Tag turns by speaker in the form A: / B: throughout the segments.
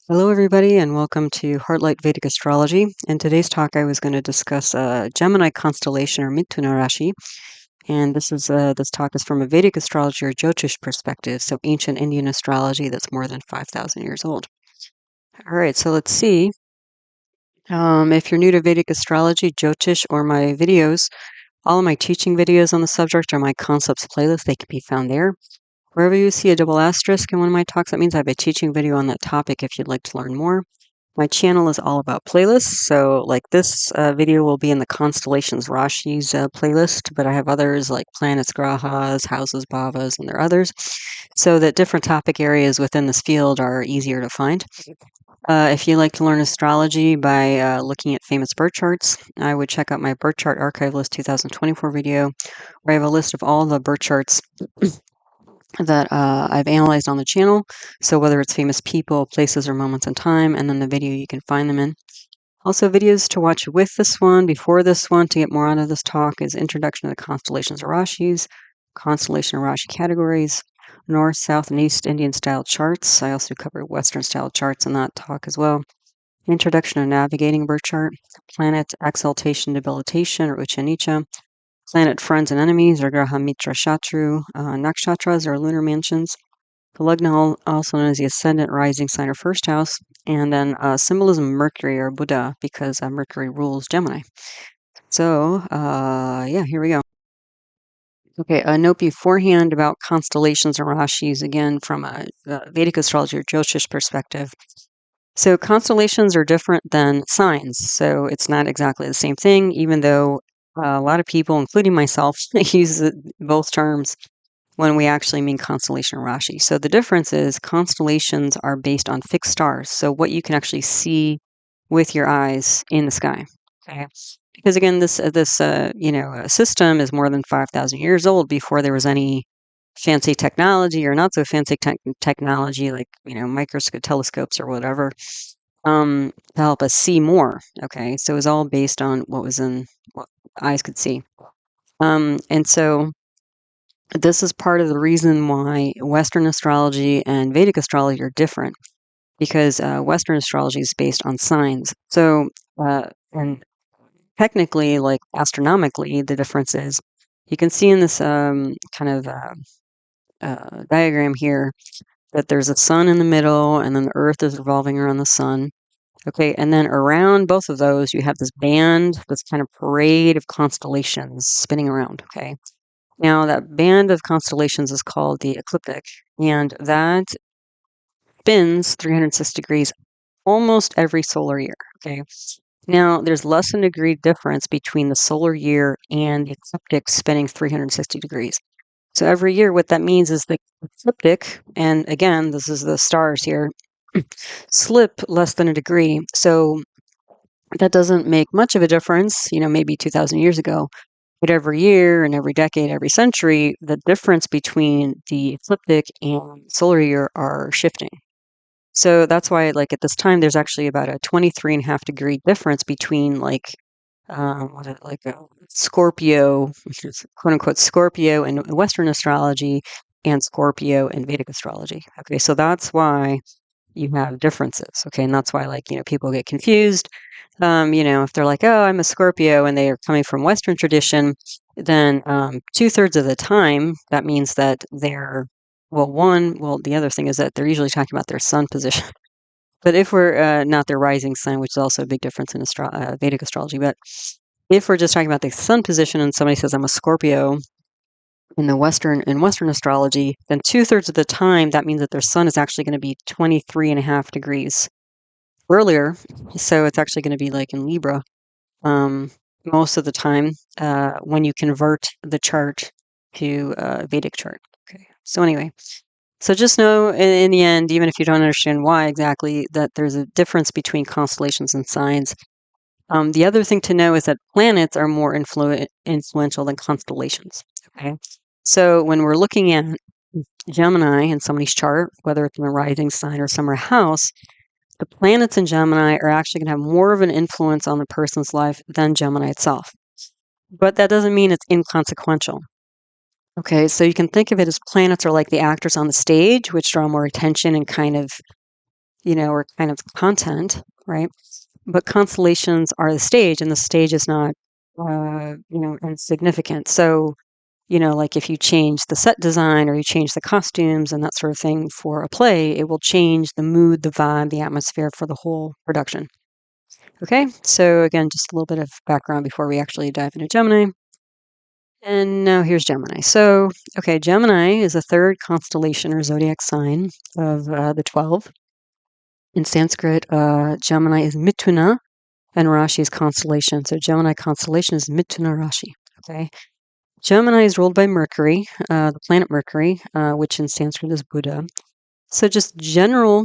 A: Hello, everybody, and welcome to Heartlight Vedic Astrology. In today's talk, I was going to discuss Gemini Constellation or Mithuna Rashi, and this talk is from a Vedic astrology or Jyotish perspective, so ancient Indian astrology that's more than 5,000 years old. All right, so let's see. If you're new to Vedic astrology, Jyotish, or my videos, all of my teaching videos on the subject are my concepts playlist. They can be found there. Wherever you see a double asterisk in one of my talks, that means I have a teaching video on that topic if you'd like to learn more. My channel is all about playlists, so like this video will be in the Constellations Rashi's playlist, but I have others like planets, grahas, houses, bhavas, and there are others, so that different topic areas within this field are easier to find. If you like to learn astrology by looking at famous birth charts, I would check out my birth chart archive list 2024 video, where I have a list of all the birth charts that I've analyzed on the channel. So whether it's famous people, places, or moments in time, and then the video you can find them in. Also, videos to watch with this one, before this one, to get more out of this talk is Introduction to the Constellations of Rashis, Constellation of Rashi Categories, North, South, and East Indian style charts. I also cover Western style charts in that talk as well. Introduction to Navigating Birth Chart, Planet Exaltation, Debilitation, or Ucha Nicha, Planet Friends and Enemies, or Graha Mitra Shatru, Nakshatras, or Lunar Mansions, the lagna, also known as the ascendant, rising sign, or first house, and then symbolism of Mercury, or Buddha, because Mercury rules Gemini. So, yeah, here we go. Okay, a note beforehand about constellations and Rashis, again, from a Vedic astrology or Jyotish perspective. So constellations are different than signs, so it's not exactly the same thing, even though a lot of people, including myself, use both terms when we actually mean constellation or Rashi. So the difference is constellations are based on fixed stars, so what you can actually see with your eyes in the sky. Okay, because again, this system is more than 5,000 years old before there was any fancy technology or not so fancy technology like microscope telescopes or whatever to help us see more. Okay, so it was all based on what eyes could see. And so this is part of the reason why Western astrology and Vedic astrology are different, because Western astrology is based on signs. So, and technically, like astronomically, the difference is you can see in this kind of diagram here that there's a sun in the middle, and then the Earth is revolving around the sun. Okay, and then around both of those, you have this band, this kind of parade of constellations spinning around. Okay. Now, that band of constellations is called the ecliptic, and that spins 360 degrees almost every solar year. Okay. Now, there's less than a degree difference between the solar year and the ecliptic spinning 360 degrees. So every year, what that means is the ecliptic, and again, this is the stars here, slip less than a degree. So that doesn't make much of a difference, maybe 2,000 years ago. But every year and every decade, every century, the difference between the ecliptic and solar year are shifting. So that's why, like, at this time, there's actually about a 23.5 degree difference between, like, what is it, like a Scorpio, which is quote unquote Scorpio in Western astrology, and Scorpio in Vedic astrology. Okay, so that's why you have differences. Okay, and that's why, like, people get confused. If they're like, oh, I'm a Scorpio, and they are coming from Western tradition, then 2/3 of the time, that means that they're, the other thing is that they're usually talking about their sun position. But if we're not their rising sign, which is also a big difference in Vedic astrology, but if we're just talking about the sun position and somebody says, I'm a Scorpio in Western astrology, then 2/3 of the time, that means that their sun is actually going to be 23.5 degrees earlier. So it's actually going to be like in Libra most of the time when you convert the chart to Vedic chart. Okay. So anyway, so just know in the end, even if you don't understand why exactly, that there's a difference between constellations and signs. The other thing to know is that planets are more influential than constellations. Okay. So when we're looking at Gemini in somebody's chart, whether it's in a rising sign or summer house, the planets in Gemini are actually going to have more of an influence on the person's life than Gemini itself. But that doesn't mean it's inconsequential. Okay, so you can think of it as planets are like the actors on the stage, which draw more attention and kind of or kind of content, right? But constellations are the stage, and the stage is not, insignificant. So, like if you change the set design or you change the costumes and that sort of thing for a play, it will change the mood, the vibe, the atmosphere for the whole production. Okay, so again, just a little bit of background before we actually dive into Gemini. And now here's Gemini. So, okay, Gemini is a third constellation or zodiac sign of the 12. In Sanskrit, Gemini is Mithuna and Rashi is constellation. So, Gemini constellation is Mithuna Rashi. Okay. Gemini is ruled by Mercury, the planet Mercury, which in Sanskrit is Buddha. So, just general,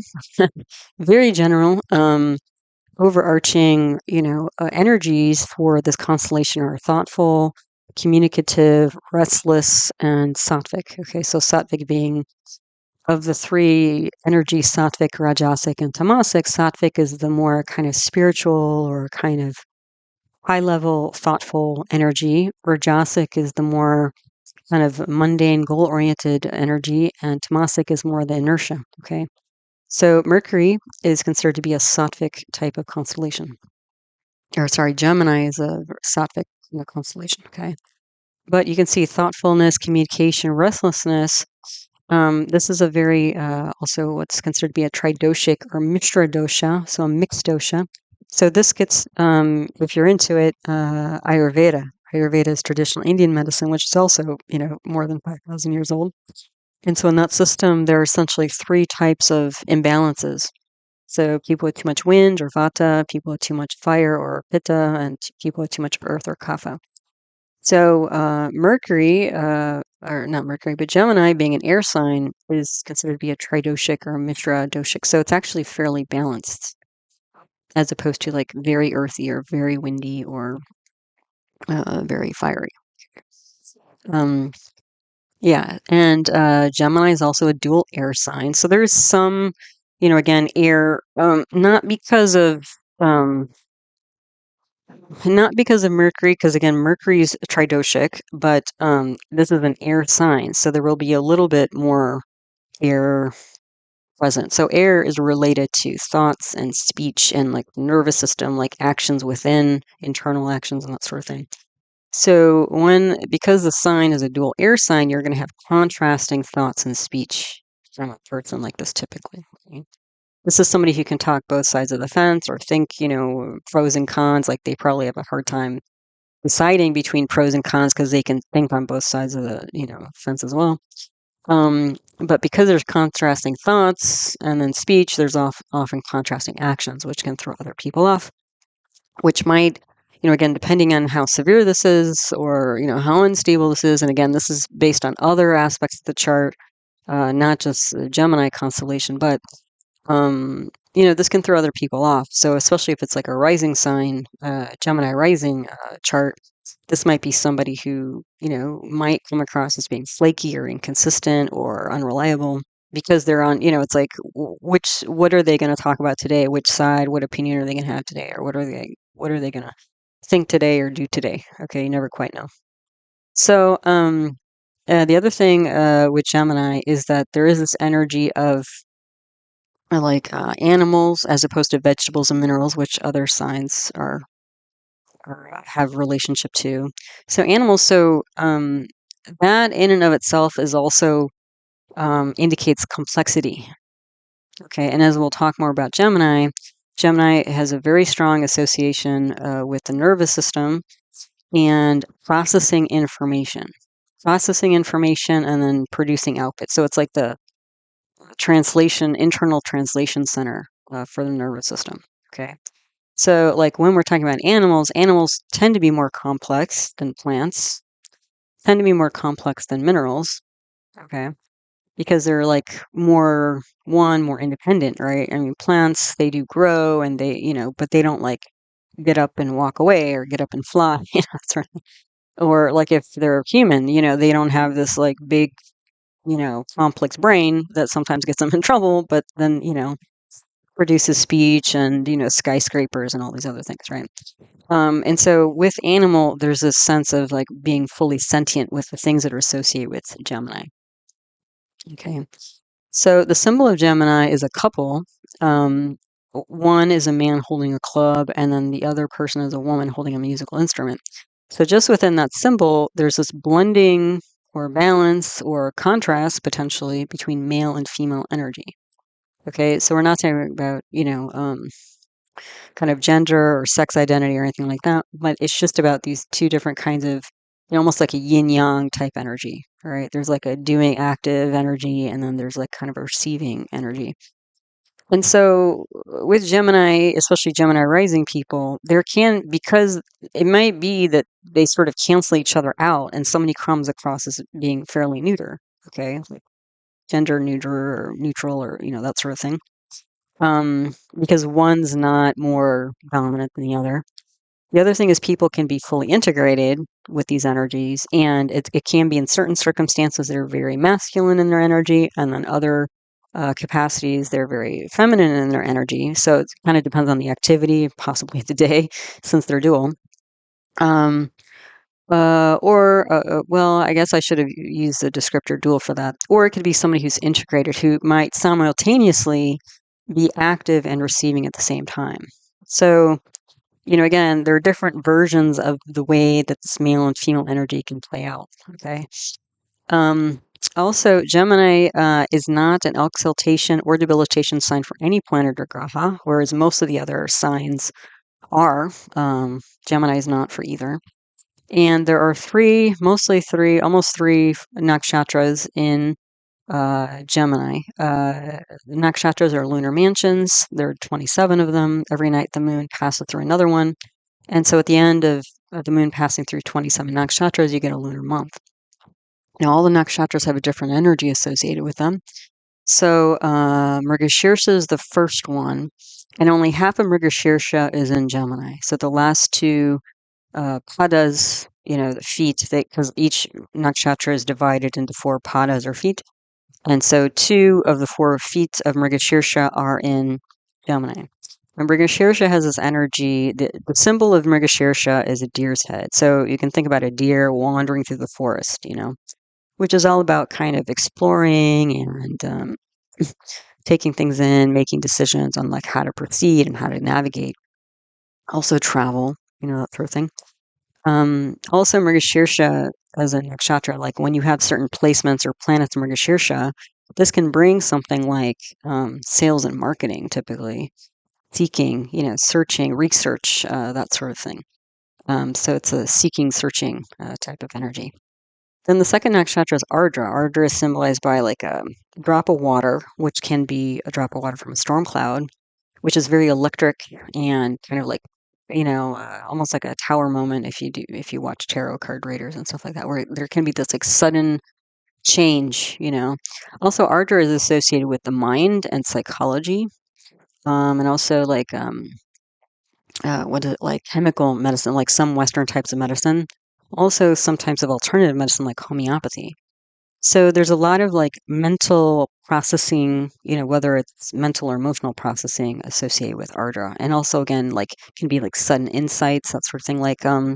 A: very general, overarching, energies for this constellation are thoughtful, communicative, restless, and sattvic. Okay, so sattvic being of the three energies, sattvic, rajasic, and tamasic. Sattvic is the more kind of spiritual or kind of high level, thoughtful energy. Rajasic is the more kind of mundane, goal oriented energy, and tamasic is more the inertia. Okay, so Mercury is considered to be a sattvic type of constellation. Or sorry, Gemini is a sattvic constellation. Okay, but you can see thoughtfulness, communication, restlessness. This is a very also what's considered to be a tridoshic or mishra dosha, so a mixed dosha. So this gets, if you're into it, Ayurveda. Ayurveda is traditional Indian medicine, which is also more than 5,000 years old. And so in that system, there are essentially three types of imbalances. So people with too much wind or vata, people with too much fire or pitta, and people with too much earth or kapha. So Mercury, or not Mercury, but Gemini being an air sign is considered to be a tridoshic or a mishra doshic. So it's actually fairly balanced as opposed to like very earthy or very windy or very fiery. Um, yeah, and Gemini is also a dual air sign. So there's some, again, air, um, not because of Mercury, because again, Mercury is tridoshic, but this is an air sign, so there will be a little bit more air present. So air is related to thoughts and speech and like nervous system, like actions within, internal actions and that sort of thing. So because the sign is a dual air sign, you're going to have contrasting thoughts and speech from a person like this typically. Okay? This is somebody who can talk both sides of the fence or think, pros and cons. Like they probably have a hard time deciding between pros and cons because they can think on both sides of the, fence as well. But because there's contrasting thoughts and then speech, there's often contrasting actions, which can throw other people off, which might, again, depending on how severe this is or, how unstable this is. And again, this is based on other aspects of the chart, not just the Gemini constellation, but this can throw other people off. So especially if it's like a rising sign, Gemini rising chart, this might be somebody who, might come across as being flaky or inconsistent or unreliable because they're on, it's like, what are they going to talk about today? Which side, what opinion are they going to have today? Or what are they going to think today or do today? Okay. You never quite know. So, the other thing with Gemini is that there is this energy of like animals as opposed to vegetables and minerals, which other signs have relationship to. So animals. So that in and of itself is also indicates complexity. Okay, and as we'll talk more about Gemini, Gemini has a very strong association with the nervous system and processing information, and then producing output. So it's like the internal translation center for the nervous system. Okay. So, like when we're talking about animals, animals tend to be more complex than plants, tend to be more complex than minerals. Okay. Because they're like more independent, right? I mean, plants, they do grow and but they don't like get up and walk away or get up and fly, sort of. Or like if they're human, they don't have this like big, complex brain that sometimes gets them in trouble, but then, produces speech and, skyscrapers and all these other things, right? And so with animal, there's this sense of like being fully sentient with the things that are associated with Gemini. Okay. So the symbol of Gemini is a couple. One is a man holding a club, and then the other person is a woman holding a musical instrument. So just within that symbol, there's this blending or balance or contrast potentially between male and female energy. Okay, so we're not talking about, kind of gender or sex identity or anything like that, but it's just about these two different kinds of, almost like a yin yang type energy, right? There's like a doing active energy, and then there's like kind of a receiving energy. And so with Gemini, especially Gemini rising people, because it might be that they sort of cancel each other out and somebody comes across as being fairly neuter, okay? Like gender neutral or, that sort of thing. Because one's not more dominant than the other. The other thing is people can be fully integrated with these energies, and it can be in certain circumstances they're very masculine in their energy, and then other capacities they're very feminine in their energy. So it kind of depends on the activity, possibly the day, since they're dual. Well, I guess I should have used the descriptor dual for that. Or it could be somebody who's integrated, who might simultaneously be active and receiving at the same time. So, again, there are different versions of the way that this male and female energy can play out. Okay. Um, Also, Gemini is not an exaltation or debilitation sign for any planet or graha, whereas most of the other signs are. Gemini is not for either. And there are almost three nakshatras in Gemini. The nakshatras are lunar mansions. There are 27 of them. Every night the moon passes through another one. And so at the end of the moon passing through 27 nakshatras, you get a lunar month. Now, all the nakshatras have a different energy associated with them. So Mrigashirsha is the first one, and only half of Mrigashirsha is in Gemini. So the last two padas, the feet, because each nakshatra is divided into 4 padas or feet. And so 2 of the 4 feet of Mrigashirsha are in Gemini. And Mrigashirsha has this energy. The symbol of Mrigashirsha is a deer's head. So you can think about a deer wandering through the forest, which is all about kind of exploring and taking things in, making decisions on like how to proceed and how to navigate. Also travel, that sort of thing. Also, Mrigashirsha as a nakshatra, like when you have certain placements or planets in Mrigashirsha, this can bring something like sales and marketing, typically seeking, searching, research, that sort of thing. So it's a seeking, searching type of energy. Then the second nakshatra is Ardra. Ardra is symbolized by like a drop of water, which can be a drop of water from a storm cloud, which is very electric and kind of like, almost like a tower moment if you watch tarot card readers and stuff like that, where there can be this like sudden change. Also, Ardra is associated with the mind and psychology, and also like what is it, like chemical medicine, like some Western types of medicine. Also, some types of alternative medicine, like homeopathy. So there's a lot of like mental processing, whether it's mental or emotional processing associated with Ardra. And also again, like can be like sudden insights, that sort of thing. Like who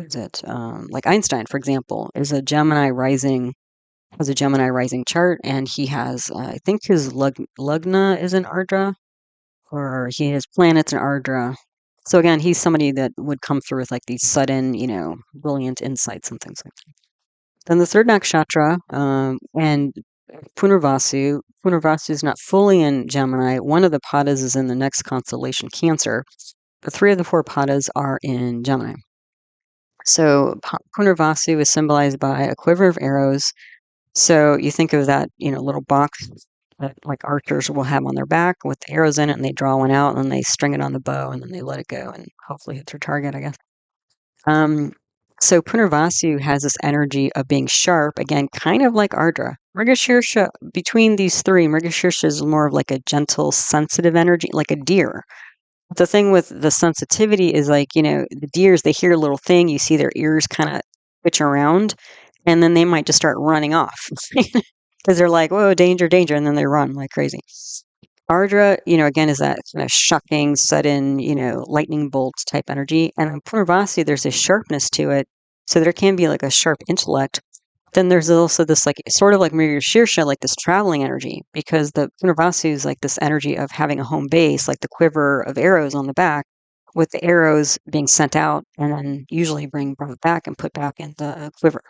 A: is it? Like Einstein, for example, has a Gemini rising chart, and he has I think his lagna is in Ardra, or he has planets in Ardra. So again, he's somebody that would come through with like these sudden, brilliant insights and things like that. Then the third nakshatra, and Punarvasu. Punarvasu is not fully in Gemini. One of the padas is in the next constellation, Cancer. But 3 of the 4 padas are in Gemini. So Punarvasu is symbolized by a quiver of arrows. So you think of that, little box that like archers will have on their back with the arrows in it, and they draw one out, and then they string it on the bow, and then they let it go, and hopefully hit their target, I guess. Um, so Punarvasu has this energy of being sharp, again, kind of like Ardra. Mrigashirsha, between these 3, Mrigashirsha is more of like a gentle, sensitive energy, like a deer. The thing with the sensitivity is like, the deers, they hear a little thing, you see their ears kind of twitch around, and then they might just start running off because they're like, whoa, danger, danger, and then they run like crazy. Ardra, again, is that kind of shocking, sudden, lightning bolt type energy. And in Punarvasi, there's a sharpness to it. So there can be like a sharp intellect, then there's also this like sort of like Shirsha, like this traveling energy, because the Punarvasu is like this energy of having a home base, like the quiver of arrows on the back, with the arrows being sent out and then usually brought back and put back in the quiver.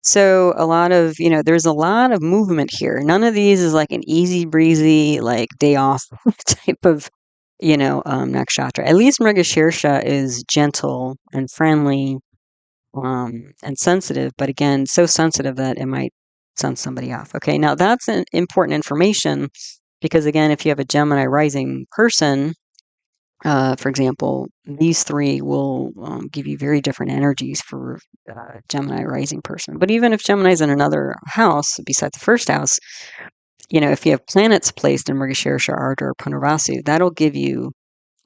A: So a lot of, there's a lot of movement here. None of these is like an easy breezy, like day off type of, nakshatra. At least Mrigashirsha is gentle and friendly, and sensitive, but again, so sensitive that it might send somebody off. Okay, now that's an important information because again, if you have a Gemini rising person, for example, these three will give you very different energies for Gemini rising person. But even if Gemini's in another house besides the first house, if you have planets placed in Mrigashirsha, Ardra, or Punarvasu, that'll give you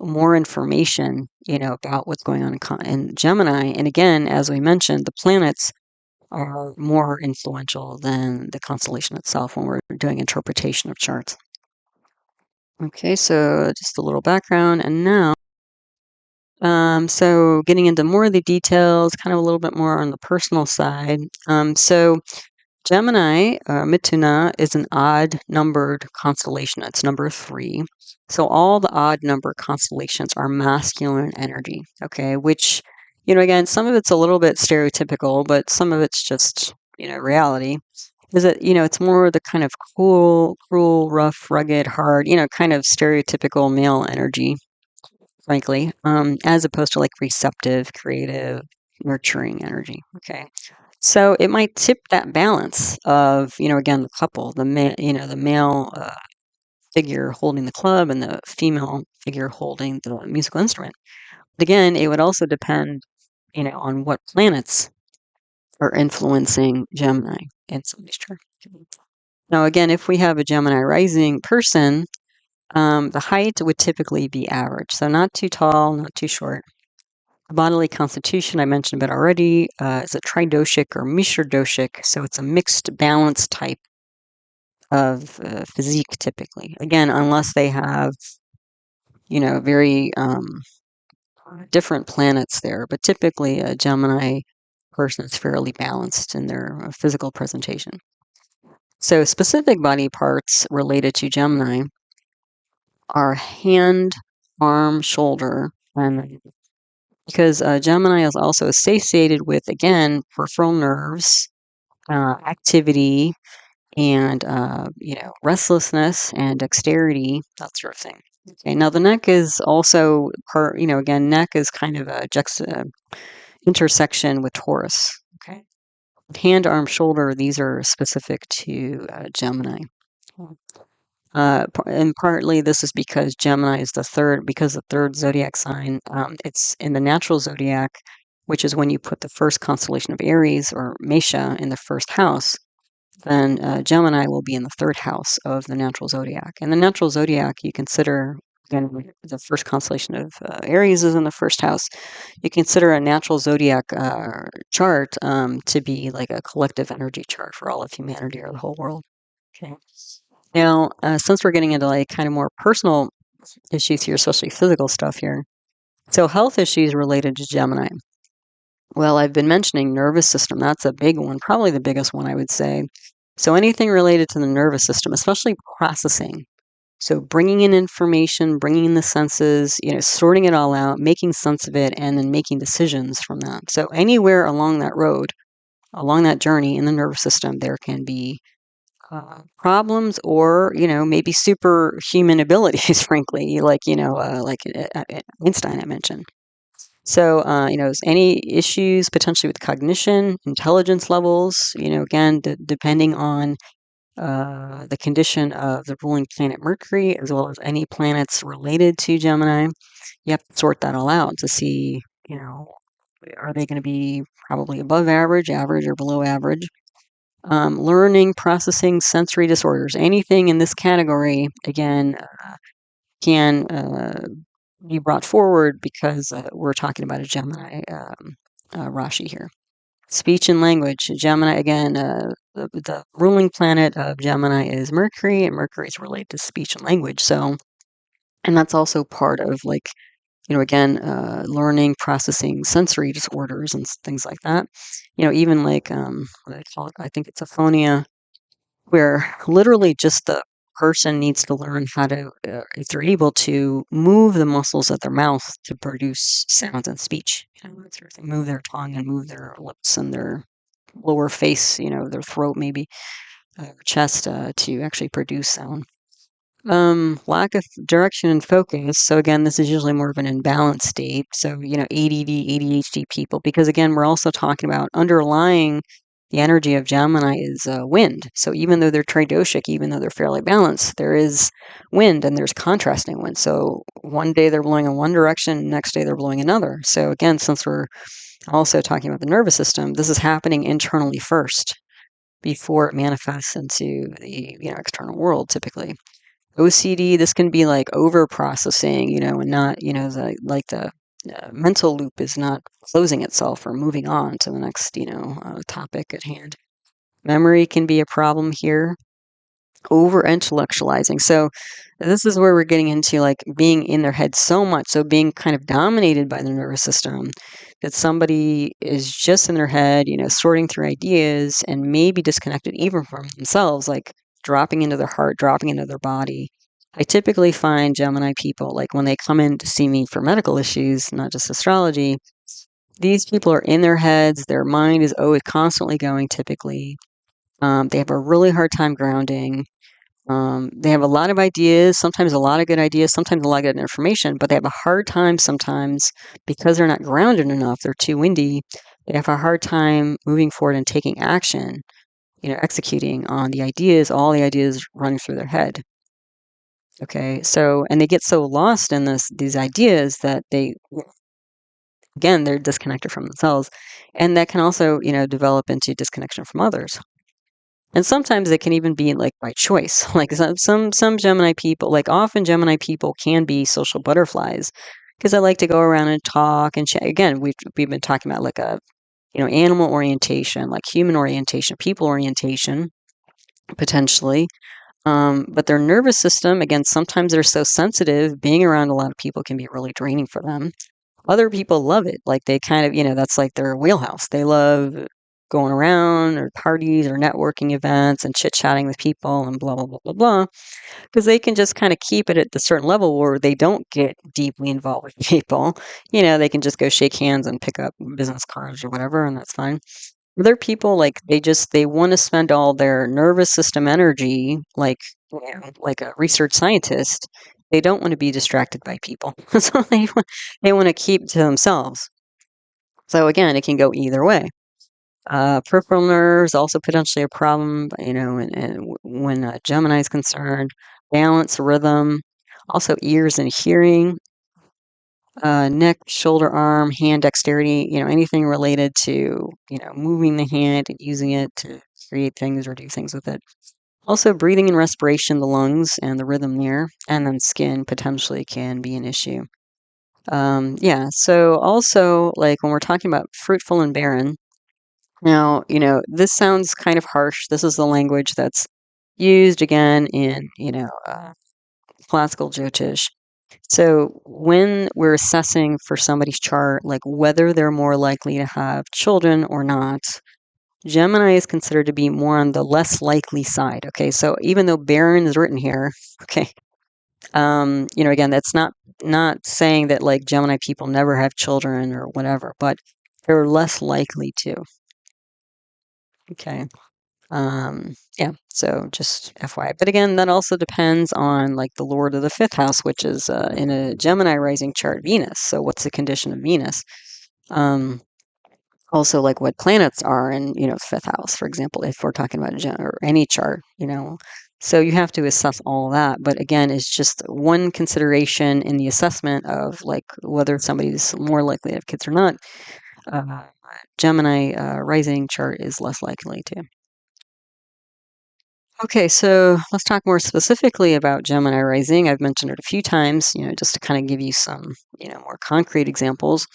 A: more information, about what's going on in Gemini. And again, as we mentioned, the planets are more influential than the constellation itself when we're doing interpretation of charts. Okay, so just a little background, and now, so getting into more of the details, kind of a little bit more on the personal side. So Gemini, Mithuna, is an odd-numbered constellation. It's number 3. So all the odd-number constellations are masculine energy, okay? Which, again, some of it's a little bit stereotypical, but some of it's just, reality. Is that, it's more the kind of cool, cruel, rough, rugged, hard, kind of stereotypical male energy, frankly, as opposed to like receptive, creative, nurturing energy, okay? So it might tip that balance of, again, the couple, the male figure holding the club and the female figure holding the musical instrument. But again, it would also depend, on what planets are influencing Gemini in somebody's chart. Now, again, if we have a Gemini rising person, the height would typically be average. So not too tall, not too short. Bodily constitution, I mentioned a bit already, is a tridoshic or mishra doshic, so it's a mixed balance type of physique typically. Again, unless they have, very different planets there, but typically a Gemini person is fairly balanced in their physical presentation. So specific body parts related to Gemini are hand, arm, shoulder, and because Gemini is also associated with, again, peripheral nerves, activity, and, restlessness and dexterity, that sort of thing. Okay, now the neck is also part, again, neck is kind of a intersection with Taurus. Okay. Hand, arm, shoulder, these are specific to Gemini. And partly this is because Gemini is the third zodiac sign. It's in the natural zodiac, which is when you put the first constellation of Aries or Mesha in the first house, then Gemini will be in the third house of the natural zodiac. And the natural zodiac, you consider, again, the first constellation of Aries is in the first house. You consider a natural zodiac chart to be like a collective energy chart for all of humanity or the whole world. Okay. Now, since we're getting into like kind of more personal issues here, especially physical stuff here, so health issues related to Gemini. Well, I've been mentioning nervous system. That's a big one, probably the biggest one, I would say. So anything related to the nervous system, especially processing. So bringing in information, bringing in the senses, sorting it all out, making sense of it, and then making decisions from that. So anywhere along that road, along that journey in the nervous system, there can be problems or, maybe superhuman abilities, frankly, like, Einstein I mentioned. So, any issues potentially with cognition, intelligence levels, again, depending on the condition of the ruling planet Mercury, as well as any planets related to Gemini, you have to sort that all out to see, are they going to be probably above average, average, or below average? Learning, processing, sensory disorders, anything in this category, again, can be brought forward because we're talking about a Gemini Rashi here. Speech and language. Gemini, again, the ruling planet of Gemini is Mercury, and Mercury is related to speech and language. So, and that's also part of like again, learning, processing sensory disorders and things like that. Even like, what do they call it? I think it's aphonia, where literally just the person needs to learn how to, if they're able to move the muscles of their mouth to produce sounds and speech, sort of thing, move their tongue and move their lips and their lower face, their throat maybe, chest, to actually produce sound. Lack of direction and focus. So again, this is usually more of an imbalanced state. So, ADD, ADHD people, because again, we're also talking about underlying the energy of Gemini is wind. So even though they're tridoshic, even though they're fairly balanced, there is wind and there's contrasting wind. So one day they're blowing in one direction, next day they're blowing another. So again, since we're also talking about the nervous system, this is happening internally first before it manifests into the external world typically. OCD, this can be like over processing, and not, the mental loop is not closing itself or moving on to the next, topic at hand. Memory can be a problem here. Over intellectualizing. So this is where we're getting into like being in their head so much. So being kind of dominated by the nervous system, that somebody is just in their head, sorting through ideas and maybe disconnected even from themselves, like dropping into their heart, dropping into their body. I typically find Gemini people, like when they come in to see me for medical issues, not just astrology, these people are in their heads. Their mind is always constantly going typically. They have a really hard time grounding. They have a lot of ideas, sometimes a lot of good ideas, sometimes a lot of good information, but they have a hard time sometimes because they're not grounded enough. They're too windy. They have a hard time moving forward and taking action, executing on the ideas, all the ideas running through their head. Okay. So, and they get so lost in these ideas that they're disconnected from themselves. And that can also, develop into disconnection from others. And sometimes it can even be like by choice. Like some Gemini people, like often Gemini people can be social butterflies because I like to go around and talk and chat. Again, we've been talking about like a animal orientation, like human orientation, people orientation, potentially. But their nervous system, again, sometimes they're so sensitive. Being around a lot of people can be really draining for them. Other people love it. Like they kind of, that's like their wheelhouse. They love going around or parties or networking events and chit-chatting with people and blah, blah, blah, blah, blah. Because they can just kind of keep it at the certain level where they don't get deeply involved with people. They can just go shake hands and pick up business cards or whatever, and that's fine. Other people, like they want to spend all their nervous system energy, like like a research scientist. They don't want to be distracted by people, so they want to keep to themselves. So again, it can go either way. Peripheral nerves also potentially a problem, and when Gemini is concerned. Balance, rhythm, also ears and hearing. Neck, shoulder, arm, hand dexterity, anything related to, moving the hand and using it to create things or do things with it. Also, breathing and respiration, the lungs and the rhythm there, and then skin potentially can be an issue. Yeah, so also, like when we're talking about fruitful and barren, now, this sounds kind of harsh. This is the language that's used again in, classical Jyotish. So when we're assessing for somebody's chart, like whether they're more likely to have children or not, Gemini is considered to be more on the less likely side. Okay, so even though barren is written here, okay, again, that's not saying that like Gemini people never have children or whatever, but they're less likely to. Okay. Yeah, so just FYI. But again, that also depends on like the Lord of the fifth house, which is in a Gemini rising chart, Venus. So what's the condition of Venus? Also like what planets are in, fifth house, for example, if we're talking about or any chart, So you have to assess all that. But again, it's just one consideration in the assessment of like whether somebody's more likely to have kids or not. Gemini rising chart is less likely to. Okay, so let's talk more specifically about Gemini rising. I've mentioned it a few times, just to kind of give you some, more concrete examples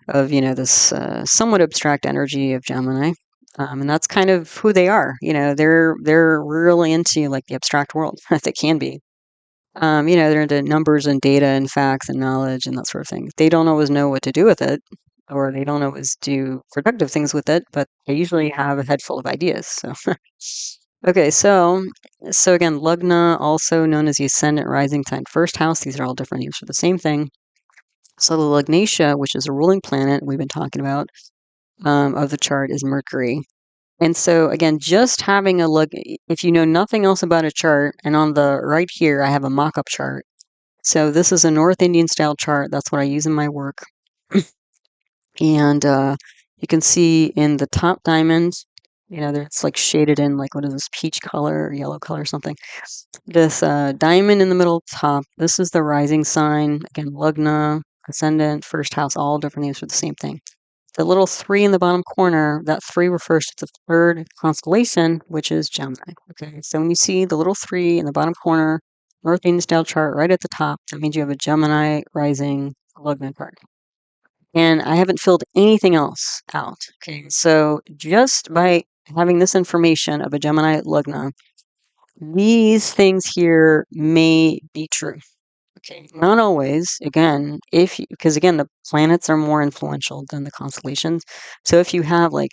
A: of, this somewhat abstract energy of Gemini. And that's kind of who they are. They're really into like the abstract world. They can be. They're into numbers and data and facts and knowledge and that sort of thing. They don't always know what to do with it, or they don't always do productive things with it, but they usually have a head full of ideas. So, okay, so again, lagna, also known as the ascendant, rising sign, first house. These are all different names for the same thing. So the lagnatia, which is a ruling planet we've been talking about of the chart, is Mercury. And so again, just having a look, if you know nothing else about a chart, and on the right here, I have a mock-up chart. So this is a North Indian style chart. That's what I use in my work. And you can see in the top diamond, it's like shaded in like, what is this, peach color or yellow color or something. This diamond in the middle top, this is the rising sign. Again, lagna, ascendant, first house, all different names for the same thing. The little 3 in the bottom corner, that 3 refers to the third constellation, which is Gemini. Okay, so when you see the little 3 in the bottom corner, North Indian style chart right at the top, that means you have a Gemini rising lagna chart. And I haven't filled anything else out. Okay, so just by having this information of a Gemini lagna, these things here may be true. Okay, not always. Again, because again, the planets are more influential than the constellations. So if you have like,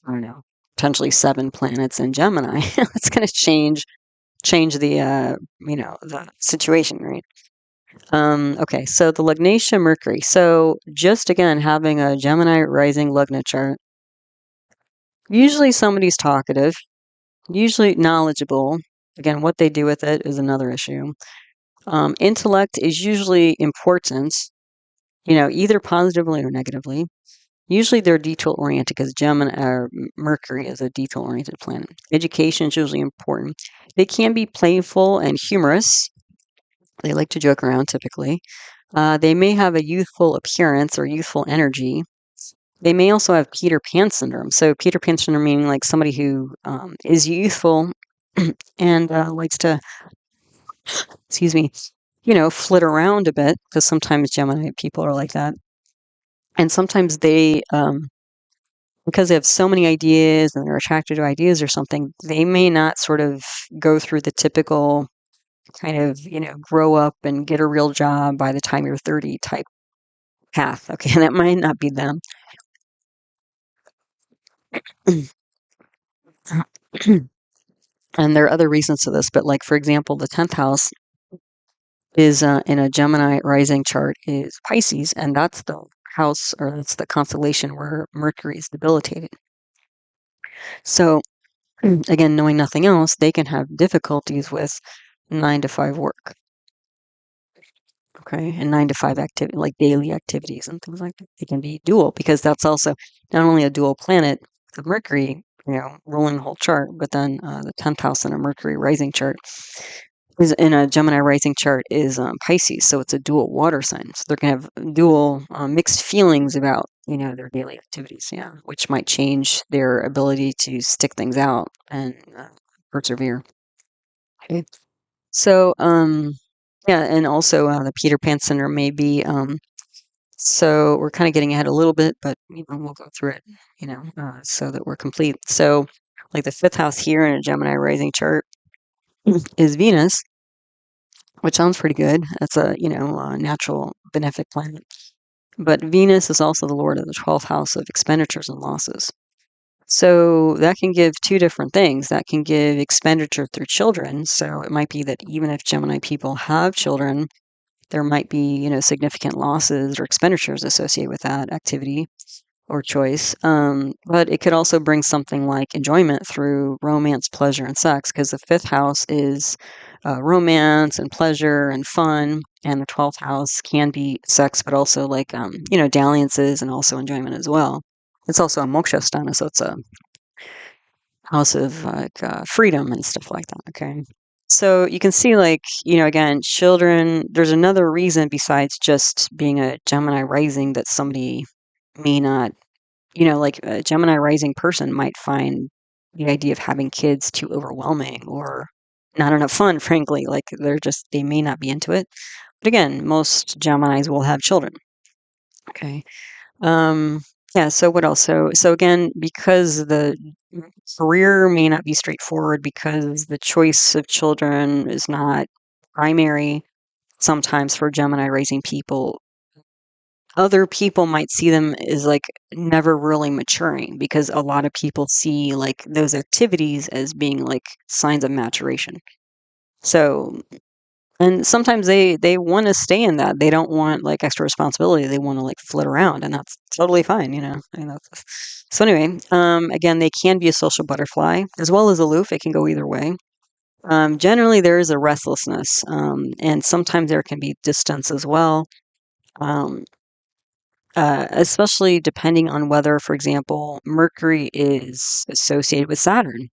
A: I don't know, potentially 7 planets in Gemini, it's going to change the situation, right? Okay, so the lagnatia Mercury. So just again, having a Gemini rising lagna chart, usually somebody's talkative, usually knowledgeable. Again, what they do with it is another issue. Intellect is usually important, either positively or negatively. Usually they're detail oriented because Mercury is a detail oriented planet. Education is usually important. They can be playful and humorous. They like to joke around typically. They may have a youthful appearance or youthful energy. They may also have Peter Pan syndrome. So Peter Pan syndrome meaning like somebody who is youthful and likes to, excuse me, flit around a bit, because sometimes Gemini people are like that. And sometimes because they have so many ideas and they're attracted to ideas or something, they may not sort of go through the typical kind of, grow up and get a real job by the time you're 30 type path. Okay, that might not be them. And there are other reasons to this, but like, for example, the 10th house is in a Gemini rising chart is Pisces, and that's the house, or that's the constellation where Mercury is debilitated. So again, knowing nothing else, they can have difficulties with 9 to 5 work. Okay, and 9 to 5 activity, like daily activities and things like that. They can be dual, because that's also not only a dual planet of Mercury, ruling the whole chart, but then the 10th house in a Mercury rising chart is in a Gemini rising chart is Pisces, so it's a dual water sign. So they're going to have dual mixed feelings about their daily activities, which might change their ability to stick things out and persevere. Okay, so yeah, and also the Peter Pan syndrome may be so we're kind of getting ahead a little bit, but we'll go through it, so that we're complete. So like the 5th house here in a Gemini rising chart is Venus, which sounds pretty good. That's a natural benefic planet. But Venus is also the lord of the 12th house of expenditures and losses. So that can give 2 different things. That can give expenditure through children. So it might be that even if Gemini people have children, there might be, significant losses or expenditures associated with that activity or choice. But it could also bring something like enjoyment through romance, pleasure, and sex, because the 5th house is romance and pleasure and fun, and the 12th house can be sex, but also like, dalliances and also enjoyment as well. It's also a moksha sthana, so it's a house of like freedom and stuff like that. Okay. So you can see, like, again, children, there's another reason besides just being a Gemini rising that somebody may not, like a Gemini rising person might find the idea of having kids too overwhelming or not enough fun, frankly. Like they may not be into it. But again, most Geminis will have children. Okay. Um, yeah, so what else? So again, because the career may not be straightforward, because the choice of children is not primary. Sometimes for Gemini rising people, other people might see them as like never really maturing because a lot of people see like those activities as being like signs of maturation. So, and sometimes they want to stay in that. They don't want like extra responsibility. They want to like flit around, and that's totally fine, you know. I mean, so anyway, again, they can be a social butterfly as well as aloof. It can go either way. Generally, there is a restlessness, and sometimes there can be distance as well. Um, Especially depending on whether, for example, Mercury is associated with Saturn.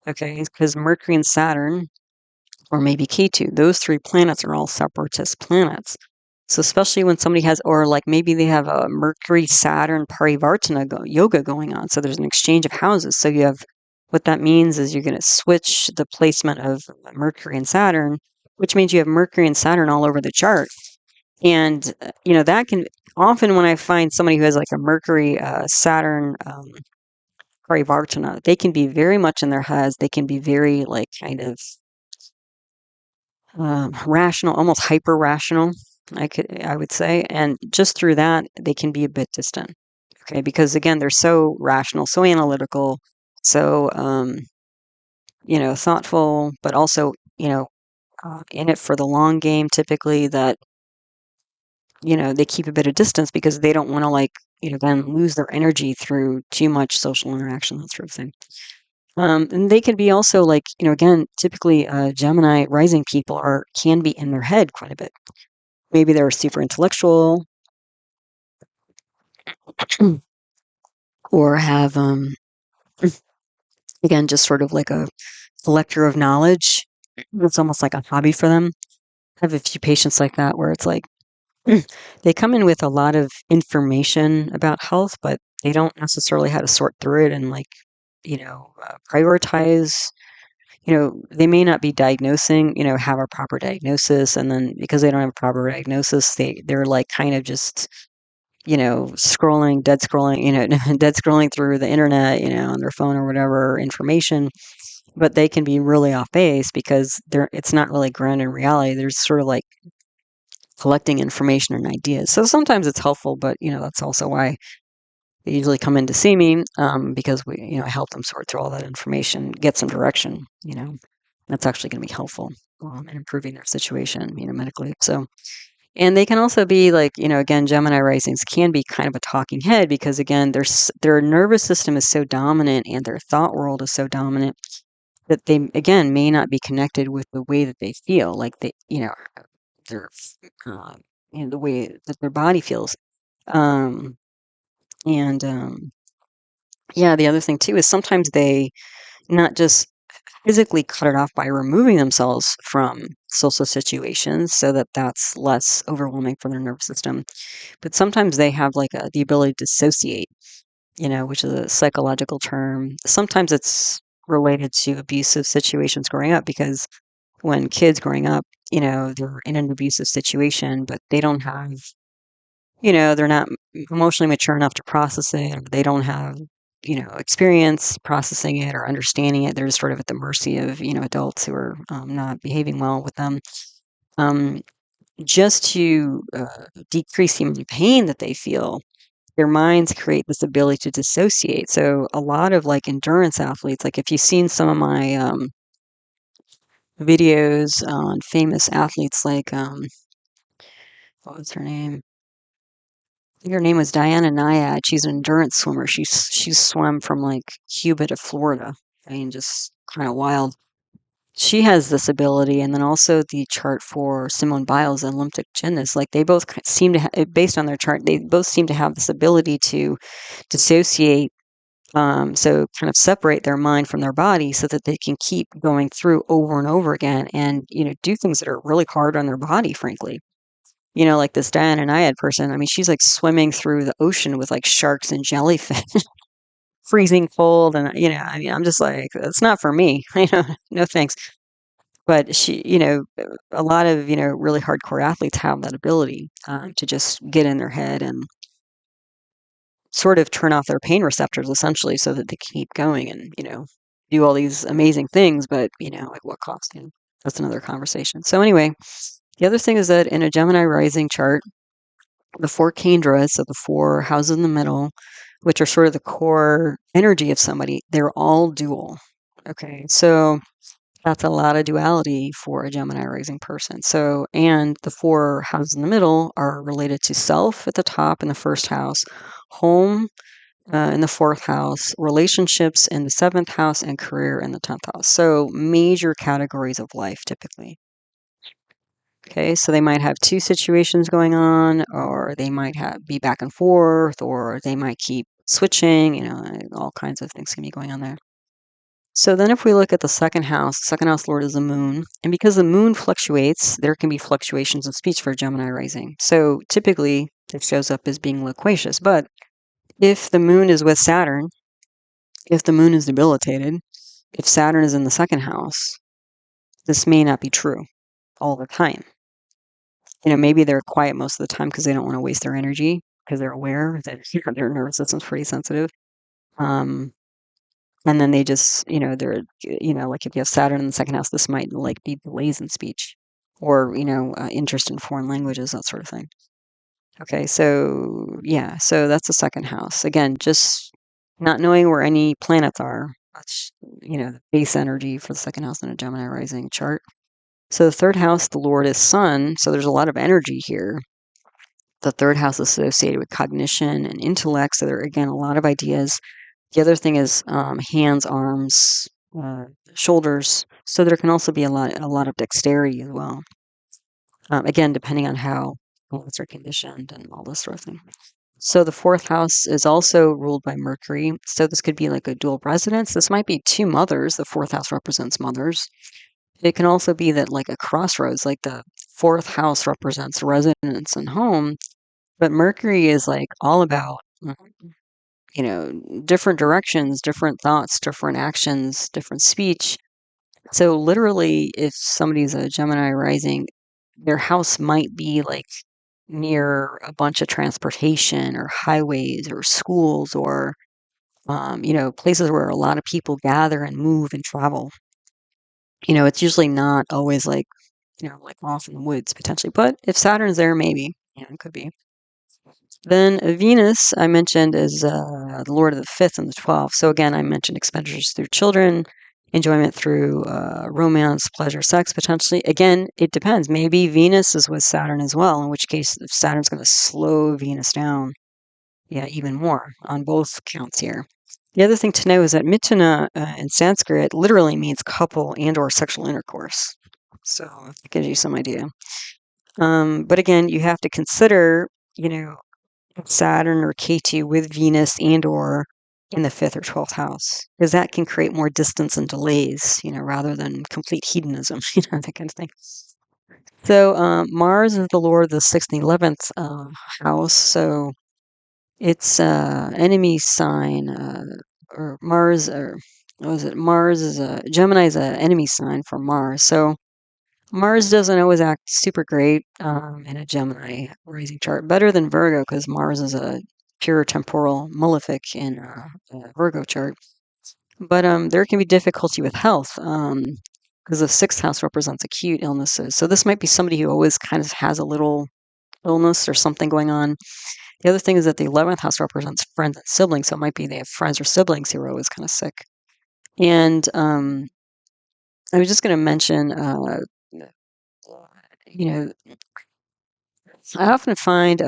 A: Okay, because Mercury and Saturn, or maybe Ketu, those three planets are all separatist planets. So especially when somebody has, or like maybe they have a Mercury Saturn Parivartana yoga going on. So there's an exchange of houses. So you have, what that means is you're going to switch the placement of Mercury and Saturn, which means you have Mercury and Saturn all over the chart. And, that can often when I find somebody who has like a Mercury, Saturn, Parivartana, they can be very much in their heads. They can be very like kind of rational, almost hyper rational, I would say. And just through that, they can be a bit distant. Okay. Because again, they're so rational, so analytical, so, thoughtful, but also, in it for the long game typically that they keep a bit of distance because they don't want to like, then lose their energy through too much social interaction, that sort of thing. And they can be also like, again, typically Gemini rising people can be in their head quite a bit. Maybe they're super intellectual or have, again, just sort of like a collector of knowledge. It's almost like a hobby for them. I have a few patients like that where it's like, they come in with a lot of information about health, but they don't necessarily how to sort through it and like, prioritize. They may not be diagnosing, have a proper diagnosis, and then because they don't have a proper diagnosis, they're like kind of just, dead scrolling, dead scrolling through the internet, on their phone or whatever information, but they can be really off base because it's not really grounded in reality. There's sort of like collecting information and ideas. So sometimes it's helpful, but that's also why they usually come in to see me, because we, help them sort through all that information, get some direction. That's actually going to be helpful in improving their situation, medically. So, and they can also be like, again, Gemini risings can be kind of a talking head because again, their nervous system is so dominant and their thought world is so dominant that they again may not be connected with the way that they feel, like their uh, the way that their body feels. Um, and Yeah, the other thing too is sometimes they not just physically cut it off by removing themselves from social situations so that that's less overwhelming for their nervous system, but sometimes they have like the ability to dissociate, which is a psychological term. Sometimes it's related to abusive situations growing up because when kids growing up, they're in an abusive situation, but they don't have, they're not emotionally mature enough to process it, or they don't have, experience processing it or understanding it. They're just sort of at the mercy of, adults who are not behaving well with them. Um, just to decrease the amount of pain that they feel, their minds create this ability to dissociate. So a lot of like endurance athletes, like if you've seen some of my videos on famous athletes, like what was her name? I think her name was Diana Nyad. She's an endurance swimmer. She's swam from like Cuba to Florida. I mean, just kind of wild. She has this ability, and then also the chart for Simone Biles, an Olympic gymnast. Like they both seem to, based on their chart, they both seem to have this ability to dissociate. So kind of separate their mind from their body so that they can keep going through over and over again, and do things that are really hard on their body, frankly. Like this Diana Nyad person, I mean, she's like swimming through the ocean with like sharks and jellyfish, freezing cold. And, I mean, I'm just like, it's not for me. No thanks. But a lot of, really hardcore athletes have that ability to just get in their head and sort of turn off their pain receptors essentially so that they keep going and, do all these amazing things, but, at what cost? that's another conversation. So anyway, the other thing is that in a Gemini rising chart, the four kendras, so the four houses in the middle, which are sort of the core energy of somebody, they're all dual. Okay, so that's a lot of duality for a Gemini rising person. So, and the four houses in the middle are related to self at the top in the first house, home in the fourth house, relationships in the seventh house, and career in the 10th house. So, major categories of life typically. Okay, so they might have two situations going on, or they might be back and forth, or they might keep switching, all kinds of things can be going on there. So then if we look at the second house lord is the moon. And because the moon fluctuates, there can be fluctuations of speech for Gemini rising. So typically it shows up as being loquacious. But if the moon is with Saturn, if the moon is debilitated, if Saturn is in the second house, this may not be true all the time. Maybe they're quiet most of the time because they don't want to waste their energy because they're aware that their nervous system's pretty sensitive. And then they just, they're, like if you have Saturn in the second house, this might like be delays in speech or, interest in foreign languages, that sort of thing. Okay, so yeah, so that's the second house. Again, just not knowing where any planets are. That's, the base energy for the second house in a Gemini rising chart. So the third house, the Lord is Sun. So there's a lot of energy here. The third house is associated with cognition and intellect. So there are, again, a lot of ideas. The other thing is hands, arms, shoulders. So there can also be a lot of dexterity as well. Again, depending on how planets are conditioned and all this sort of thing. So the fourth house is also ruled by Mercury. So this could be like a dual residence. This might be two mothers. The fourth house represents mothers. It can also be that like a crossroads, like the fourth house represents residence and home, but Mercury is like all about different directions, different thoughts, different actions, different speech. So literally, if somebody's a Gemini rising, their house might be like near a bunch of transportation or highways or schools or, places where a lot of people gather and move and travel. It's usually not always like, like off in the woods potentially, but if Saturn's there, maybe, it could be. Then Venus, I mentioned, is the lord of the fifth and the 12th. So again, I mentioned expenditures through children, enjoyment through romance, pleasure, sex, potentially. Again, it depends. Maybe Venus is with Saturn as well, in which case Saturn's going to slow Venus down, even more on both counts here. The other thing to know is that Mithuna in Sanskrit literally means couple and or sexual intercourse. So it gives you some idea. But again, you have to consider, Saturn or Ketu with Venus and or in the fifth or 12th house, because that can create more distance and delays, rather than complete hedonism, that kind of thing. So Mars is the lord of the 6th and 11th house. So it's enemy sign, or Mars, or what was it? Mars is Gemini is an enemy sign for Mars. So Mars doesn't always act super great in a Gemini rising chart. Better than Virgo because Mars is a pure temporal malefic in a Virgo chart. But there can be difficulty with health because the sixth house represents acute illnesses. So this might be somebody who always kind of has a little illness or something going on. The other thing is that the 11th house represents friends and siblings. So it might be they have friends or siblings who are always kind of sick. And I was just going to mention, I often find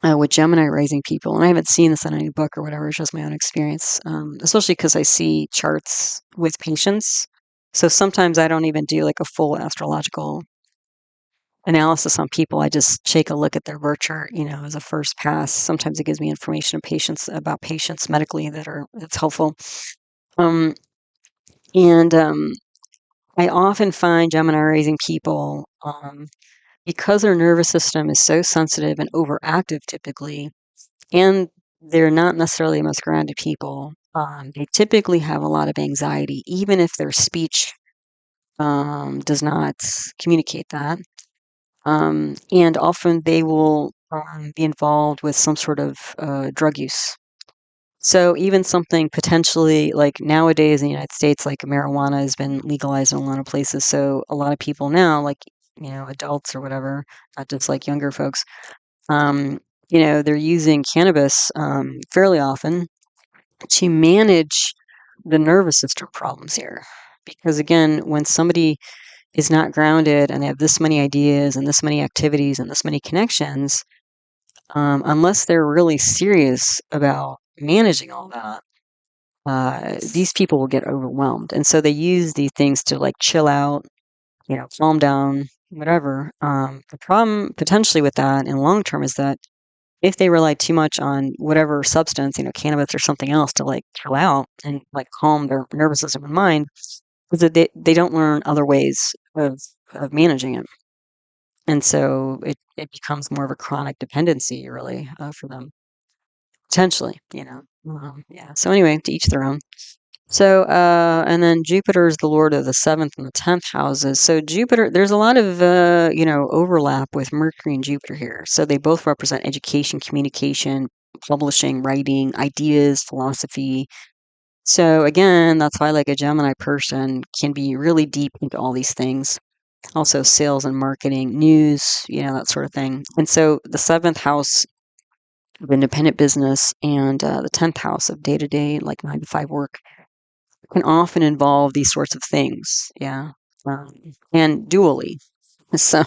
A: with Gemini rising people, and I haven't seen this in any book or whatever, it's just my own experience, especially because I see charts with patients. So sometimes I don't even do like a full astrological analysis on people. I just take a look at their birth chart, as a first pass. Sometimes it gives me information about patients medically that's helpful. And I often find Gemini rising people, because their nervous system is so sensitive and overactive typically, and they're not necessarily the most grounded people. They typically have a lot of anxiety, even if their speech does not communicate that. And often they will be involved with some sort of drug use. So even something potentially like nowadays in the United States, like marijuana has been legalized in a lot of places. So a lot of people now, like, adults or whatever, not just like younger folks, um, they're using cannabis fairly often to manage the nervous system problems here. Because again, when somebody is not grounded and they have this many ideas and this many activities and this many connections, unless they're really serious about managing all that, these people will get overwhelmed. And so they use these things to like chill out, calm down, whatever. The problem potentially with that in long term is that if they rely too much on whatever substance, cannabis or something else to like chill out and like calm their nervous system and mind, is that they don't learn other ways of managing it. And so it becomes more of a chronic dependency, really, for them, potentially, yeah. So anyway, to each their own. So, and then Jupiter is the lord of the seventh and the 10th houses. So Jupiter, there's a lot of, overlap with Mercury and Jupiter here. So they both represent education, communication, publishing, writing, ideas, philosophy. So again, that's why like a Gemini person can be really deep into all these things. Also sales and marketing, news, that sort of thing. And so the seventh house of independent business and the 10th house of day-to-day, like 9 to 5 work can often involve these sorts of things. Yeah. Um, and dually. So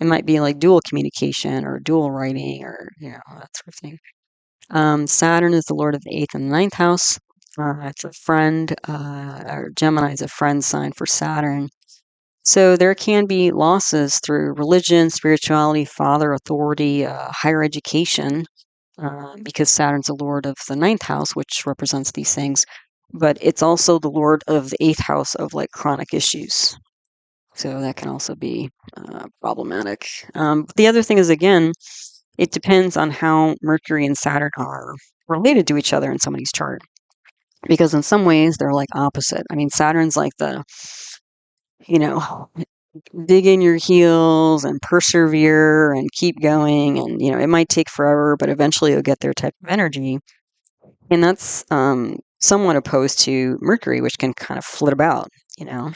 A: it might be like dual communication or dual writing or, that sort of thing. Saturn is the lord of the 8th and 9th house. It's a friend, or Gemini is a friend sign for Saturn. So there can be losses through religion, spirituality, father authority, higher education, because Saturn's the lord of the 9th house, which represents these things. But it's also the lord of the 8th house of like chronic issues. So that can also be problematic. The other thing is, again, it depends on how Mercury and Saturn are related to each other in somebody's chart. Because in some ways, they're like opposite. I mean, Saturn's like the, you know, dig in your heels and persevere and keep going. And, it might take forever, but eventually you'll get there type of energy. And that's somewhat opposed to Mercury, which can kind of flit about, you know.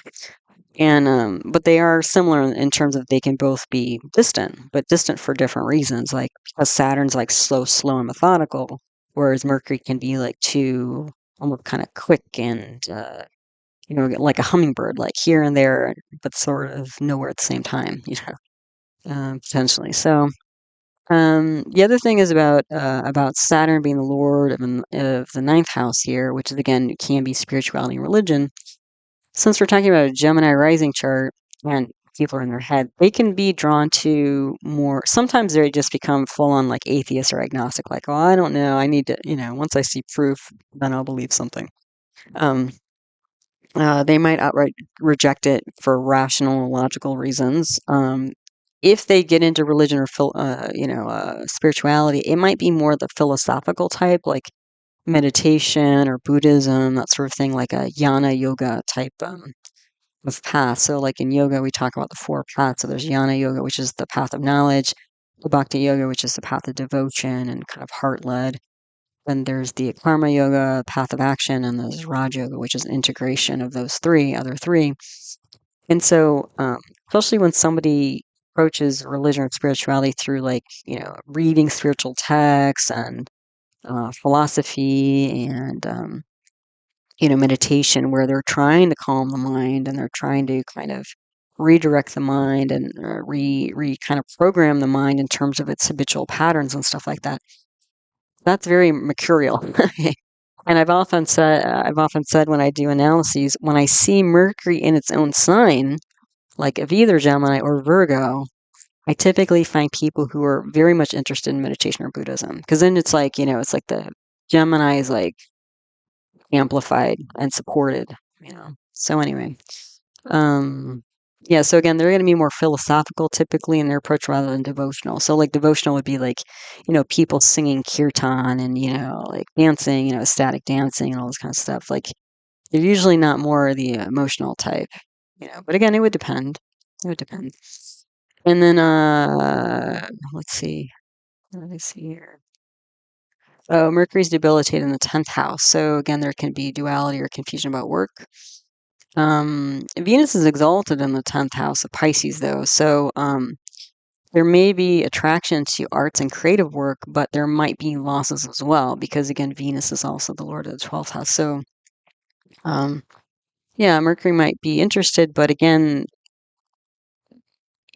A: And but they are similar in terms of they can both be distant, but distant for different reasons. Like because Saturn's like slow, and methodical, whereas Mercury can be like too almost kind of quick and like a hummingbird, like here and there, but sort of nowhere at the same time, potentially. So the other thing is about Saturn being the lord of the 9th house here, which is again can be spirituality and religion. Since we're talking about a Gemini rising chart and people are in their head, they can be drawn to more. Sometimes they just become full on like atheist or agnostic, like, oh, I don't know, I need to, once I see proof, then I'll believe something. Um, they might outright reject it for rational, logical reasons. If they get into religion or spirituality, it might be more the philosophical type, like meditation or Buddhism, that sort of thing, like a Jnana yoga type of path. So, like in yoga, we talk about the 4 paths. So there's Jnana yoga, which is the path of knowledge, Bhakti yoga, which is the path of devotion and kind of heart led. Then there's the karma yoga, path of action, and there's Raj yoga, which is an integration of those other three. And so, especially when somebody approaches religion or spirituality through like, reading spiritual texts and philosophy and, meditation, where they're trying to calm the mind and they're trying to kind of redirect the mind and kind of program the mind in terms of its habitual patterns and stuff like that. That's very mercurial. And I've often said when I do analyses, when I see Mercury in its own sign, like of either Gemini or Virgo, I typically find people who are very much interested in meditation or Buddhism. Because then it's like, it's like the Gemini is like amplified and supported, So anyway, um, yeah. So again, they're going to be more philosophical typically in their approach rather than devotional. So like devotional would be like, people singing kirtan and like dancing, ecstatic dancing and all this kind of stuff. Like they're usually not more the emotional type, But again, it would depend. It would depend. And then let's see. Let me see here. Oh, Mercury's debilitated in the 10th house. So again, there can be duality or confusion about work. Venus is exalted in the 10th house of Pisces, though. So there may be attraction to arts and creative work, but there might be losses as well, because again, Venus is also the lord of the 12th house. So yeah, Mercury might be interested, but again,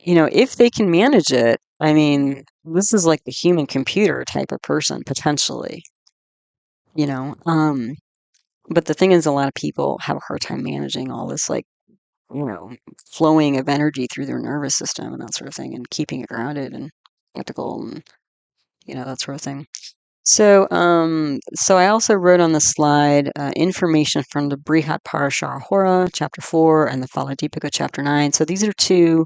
A: if they can manage it, I mean, this is like the human computer type of person, potentially, you know. But the thing is, a lot of people have a hard time managing all this, like, flowing of energy through their nervous system and that sort of thing, and keeping it grounded and practical and, that sort of thing. So I also wrote on the slide information from the Brihat Parashara Hora, chapter 4, and the Faladipika, chapter 9. So these are two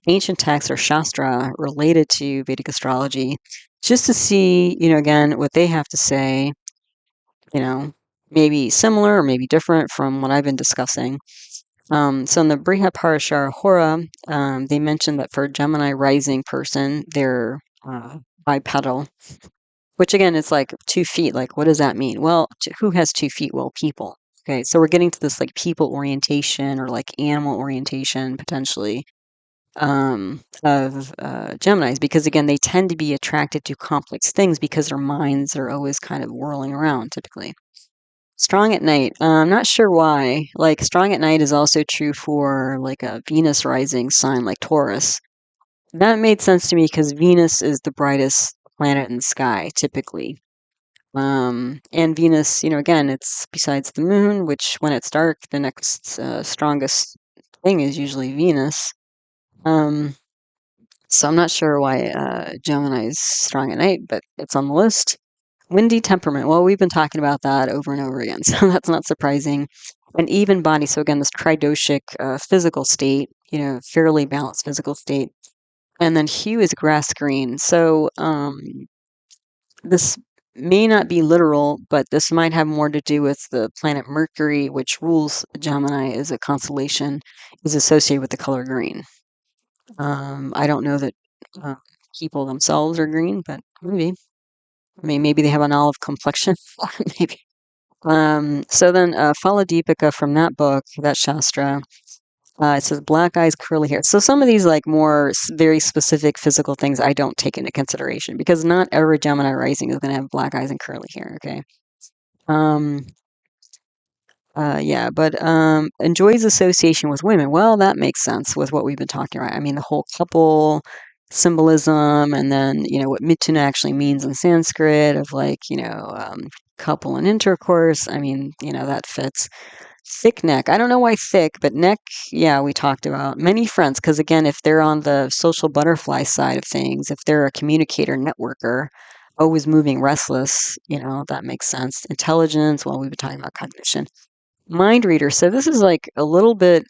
A: ancient texts or Shastra related to Vedic astrology, just to see, again, what they have to say, maybe similar or maybe different from what I've been discussing. So in the Brihat Parashara Hora, they mentioned that for a Gemini rising person, they're bipedal, which again is like 2 feet. Like, what does that mean? Well, who has 2 feet? Well, people. Okay, so we're getting to this like people orientation or like animal orientation potentially of Geminis, because again, they tend to be attracted to complex things because their minds are always kind of whirling around typically. Strong at night. I'm not sure why. Like, strong at night is also true for like a Venus rising sign like Taurus. That made sense to me because Venus is the brightest planet in the sky typically. And Venus, again, it's besides the moon, which when it's dark, the next strongest thing is usually Venus. So I'm not sure why Gemini is strong at night, but it's on the list. Windy temperament. Well, we've been talking about that over and over again, so that's not surprising. An even body. So again, this tridoshic physical state, fairly balanced physical state. And then hue is grass green. So this may not be literal, but this might have more to do with the planet Mercury, which rules Gemini as a constellation, is associated with the color green. I don't know that uh, people themselves are green, but maybe. I mean, maybe they have an olive complexion. Maybe. So then, Phala from that book, that Shastra, it says black eyes, curly hair. So some of these, like, more very specific physical things, I don't take into consideration because not every Gemini rising is going to have black eyes and curly hair. Okay. Um, yeah, but enjoys association with women. Well, that makes sense with what we've been talking about. I mean, the whole couple symbolism, and then what mithuna actually means in Sanskrit of like couple and intercourse. I mean, that fits. Thick neck. I don't know why thick, but neck. Yeah, we talked about many friends because again, if they're on the social butterfly side of things, if they're a communicator, networker, always moving, restless, that makes sense. Intelligence. Well, we've been talking about cognition. Mind reader. So this is like a little bit,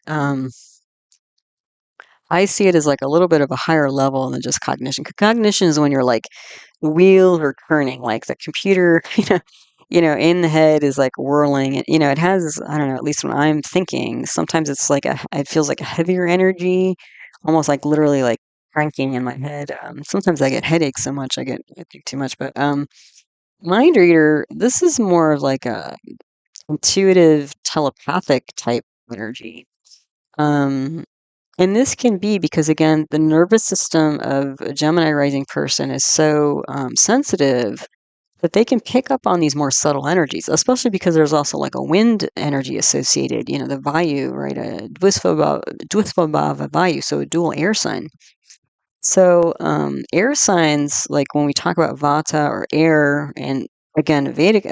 A: I see it as like a little bit of a higher level than just cognition. Cognition is when you're like the wheels are turning, like the computer, in the head is like whirling. It has, I don't know, at least when I'm thinking, sometimes it's like it feels like a heavier energy, almost like literally like cranking in my head. Sometimes I get headaches so much I think too much, but mind reader, this is more of like a intuitive telepathic type energy. Um, and this can be because, again, the nervous system of a Gemini rising person is so sensitive that they can pick up on these more subtle energies, especially because there's also like a wind energy associated, the Vayu, right? A Dvusvabhava Vayu, so a dual air sign. So air signs, like when we talk about Vata or air, and again, Vedic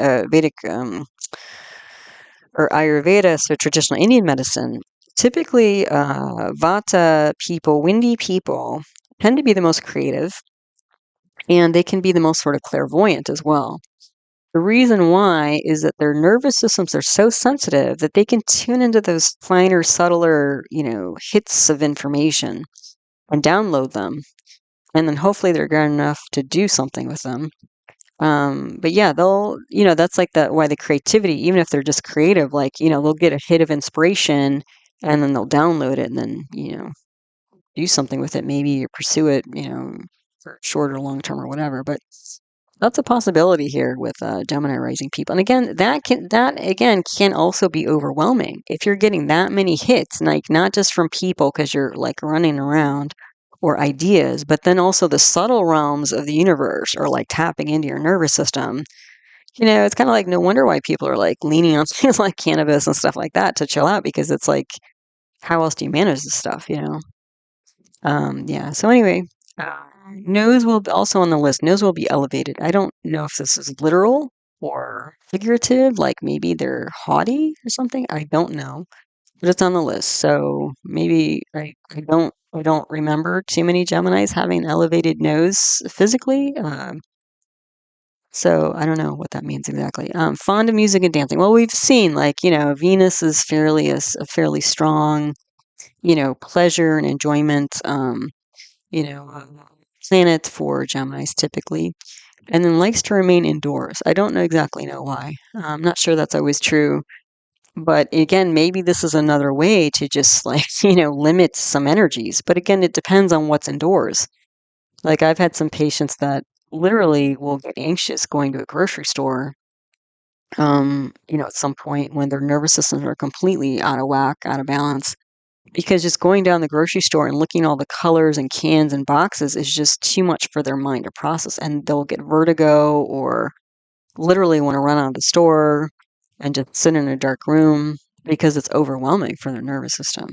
A: or Ayurveda, so traditional Indian medicine, typically Vata people, windy people, tend to be the most creative, and they can be the most sort of clairvoyant as well. The reason why is that their nervous systems are so sensitive that they can tune into those finer, subtler, hits of information and download them, and then hopefully they're good enough to do something with them. But yeah, they'll, that's like why the creativity, even if they're just creative, like, they'll get a hit of inspiration and then they'll download it and then, do something with it, maybe or pursue it, for short or long term or whatever. But That's a possibility here with Gemini rising people. And again, that again can also be overwhelming if you're getting that many hits, like not just from people because you're like running around or ideas, but then also the subtle realms of the universe are like tapping into your nervous system. It's kind of like no wonder why people are like leaning on things like cannabis and stuff like that to chill out because it's like, how else do you manage this stuff? Yeah. So anyway, uh, nose will also on the list. Nose will be elevated. I don't know if this is literal or figurative. Like maybe they're haughty or something. I don't know, but it's on the list. So maybe I don't remember too many Geminis having an elevated nose physically. So I don't know what that means exactly. Fond of music and dancing. Well, we've seen like Venus is fairly a fairly strong pleasure and enjoyment. You know, uh, planet for Geminis typically, and then likes to remain indoors. I don't know exactly know why. I'm not sure that's always true, but again, maybe this is another way to just like, limit some energies. But again, it depends on what's indoors. Like I've had some patients that literally will get anxious going to a grocery store, at some point when their nervous systems are completely out of whack, out of balance because just going down the grocery store and looking at all the colors and cans and boxes is just too much for their mind to process. And they'll get vertigo or literally want to run out of the store and just sit in a dark room because it's overwhelming for their nervous system.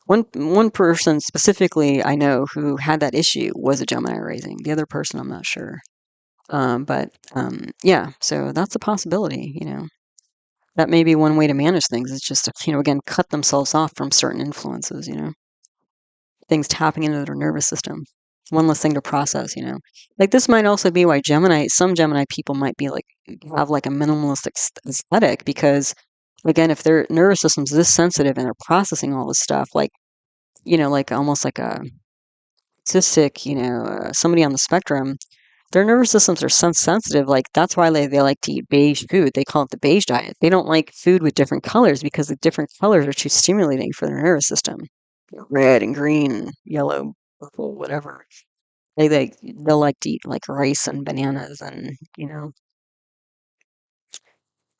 A: One person specifically I know who had that issue was a Gemini rising. The other person I'm not sure. But yeah, so that's a possibility. That may be one way to manage things. It's just to, again, cut themselves off from certain influences. Things tapping into their nervous system. One less thing to process. Like this might also be why some Gemini people might be like, have like a minimalistic aesthetic because, again, if their nervous system's this sensitive and they're processing all this stuff, like almost like a autistic, somebody on the spectrum, their nervous systems are sensitive. Like that's why they like to eat beige food. They call it the beige diet. They don't like food with different colors because the different colors are too stimulating for their nervous system. Red and green, and yellow, purple, whatever. They'll like to eat like rice and bananas and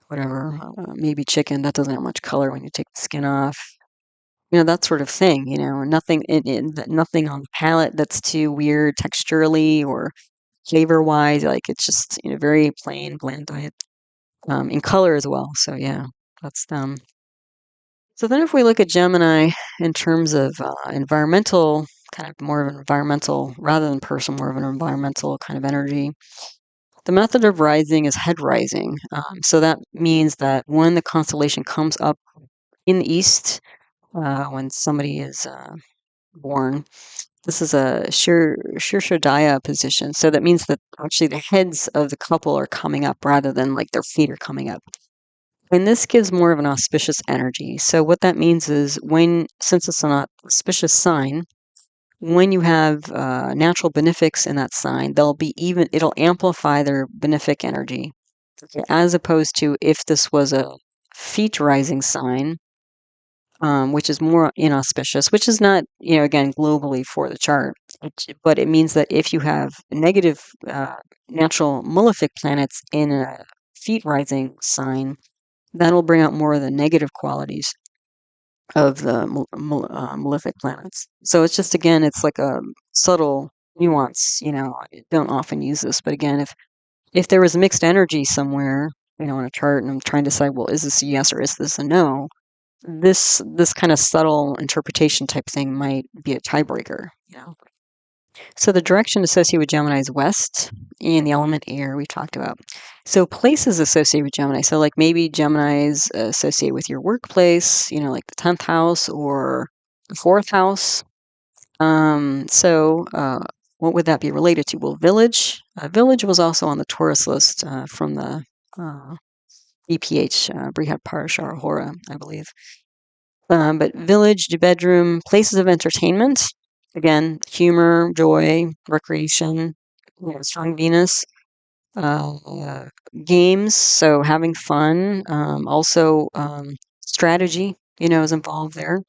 A: whatever. Maybe chicken that doesn't have much color when you take the skin off. That sort of thing. Nothing nothing on the palate that's too weird texturally or flavor wise. Like it's just very plain bland diet. In color as well. So yeah, that's them. So then if we look at Gemini in terms of environmental, kind of more of an environmental, rather than personal, more of an environmental kind of energy, the method of rising is head rising. So that means that when the constellation comes up in the east, when somebody is born, this is a Shirshodaya position. So that means that actually the heads of the couple are coming up rather than like their feet are coming up. And this gives more of an auspicious energy. So what that means is since it's an auspicious sign, when you have natural benefics in that sign, it'll amplify their benefic energy. As opposed to if this was a feet rising sign, which is more inauspicious, which is not, again, globally for the chart. But it means that if you have negative natural malefic planets in a feet rising sign, that'll bring out more of the negative qualities of the malefic planets. So it's just, again, it's like a subtle nuance. I don't often use this, but again, if there was mixed energy somewhere, in a chart, and I'm trying to decide, well, is this a yes or is this a no? This kind of subtle interpretation type thing might be a tiebreaker. So the direction associated with Gemini is west, and the element air we talked about. So places associated with Gemini. So like maybe Gemini is associated with your workplace, like the 10th house or the 4th house. So what would that be related to? Well, village. Village was also on the Taurus list from the BPH, Brihad Parashara Hora, I believe. But village, bedroom, places of entertainment. Again, humor, joy, recreation, strong Venus. Uh, Games, so having fun. Also, strategy, is involved there.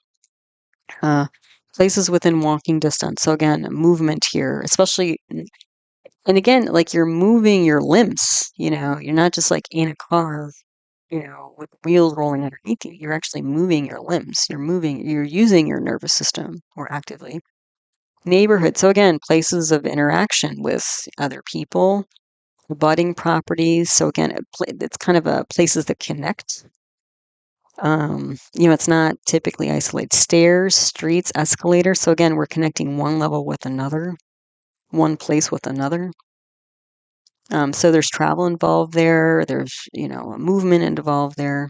A: Uh, Places within walking distance. So again, movement here, especially And again, like you're moving your limbs, you're not just like in a car, with wheels rolling underneath you. You're actually moving your limbs. You're using your nervous system more actively. Neighborhood. So again, places of interaction with other people, budding properties. So again, it's kind of a places that connect. It's not typically isolated. Stairs, streets, escalators. So again, we're connecting one level with another, one place with another. So there's travel involved there. There's, a movement involved there.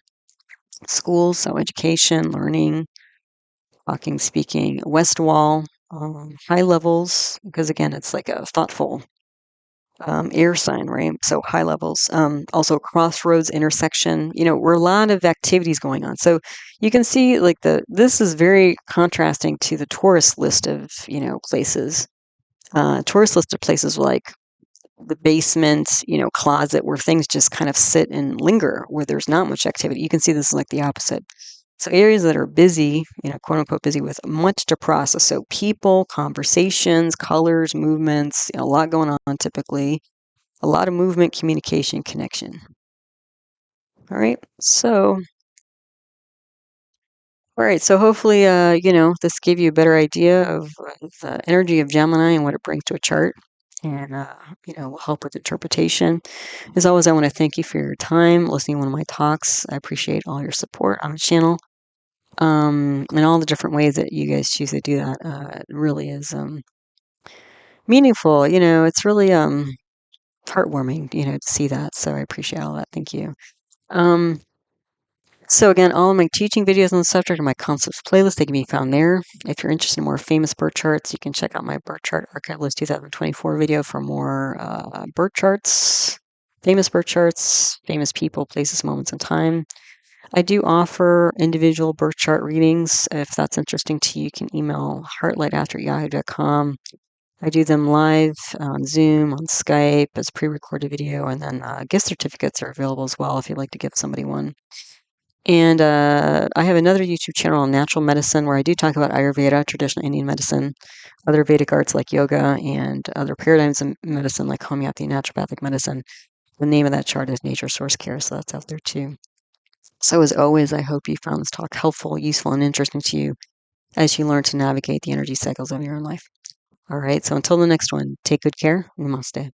A: Schools, so education, learning, talking, speaking. West wall, high levels, because again, it's like a thoughtful air sign, right? So high levels. Also crossroads, intersection. We're a lot of activities going on. So you can see like this is very contrasting to the Taurus list of places. Taurus list of places like the basement, closet where things just kind of sit and linger, where there's not much activity. You can see this is like the opposite. So areas that are busy, quote unquote busy with much to process. So people, conversations, colors, movements, a lot going on typically. A lot of movement, communication, connection. All right. So hopefully, this gave you a better idea of the energy of Gemini and what it brings to a chart, and will help with interpretation. As always, I want to thank you for your time listening to one of my talks. I appreciate all your support on the channel, and all the different ways that you guys choose to do that. It really is meaningful. It's really heartwarming, to see that. So I appreciate all that. Thank you. Um, So again, all of my teaching videos on the subject are my concepts playlist. They can be found there. If you're interested in more famous birth charts, you can check out my birth chart archive list 2024 video for more birth charts, famous people, places, moments, and time. I do offer individual birth chart readings. If that's interesting to you, you can email heartlight@yahoo.com. I do them live on Zoom, on Skype as pre-recorded video, and then gift certificates are available as well if you'd like to give somebody one. And I have another YouTube channel on natural medicine where I do talk about Ayurveda, traditional Indian medicine, other Vedic arts like yoga, and other paradigms of medicine like homeopathy and naturopathic medicine. The name of that chart is Nature Source Care, so that's out there too. So as always, I hope you found this talk helpful, useful, and interesting to you as you learn to navigate the energy cycles of your own life. All right, so until the next one, take good care. Namaste.